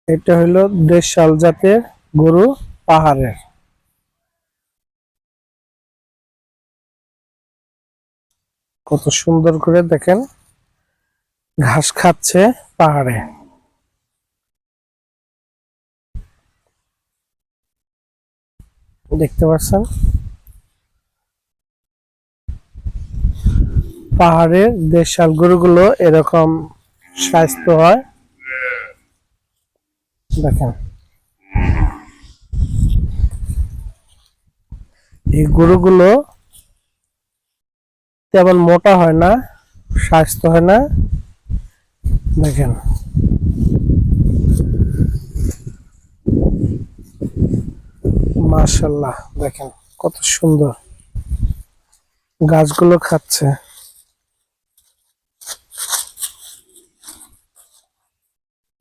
এটা হলো দেশাল জাতের গরু, পাহাড়ের। কত সুন্দর করে দেখেন ঘাস খাচ্ছে পাহাড়ে। দেখতে পাচ্ছেন পাহাড়ের দেশাল গরুগুলো এরকম স্বাস্থ্য হয়। দেখেন এই গরুগুলো তেমন মোটা হয় না, স্বাস্থ্য হয় না। দেখেন মাশাআল্লাহ, দেখেন কত সুন্দর গাছগুলো খাচ্ছে।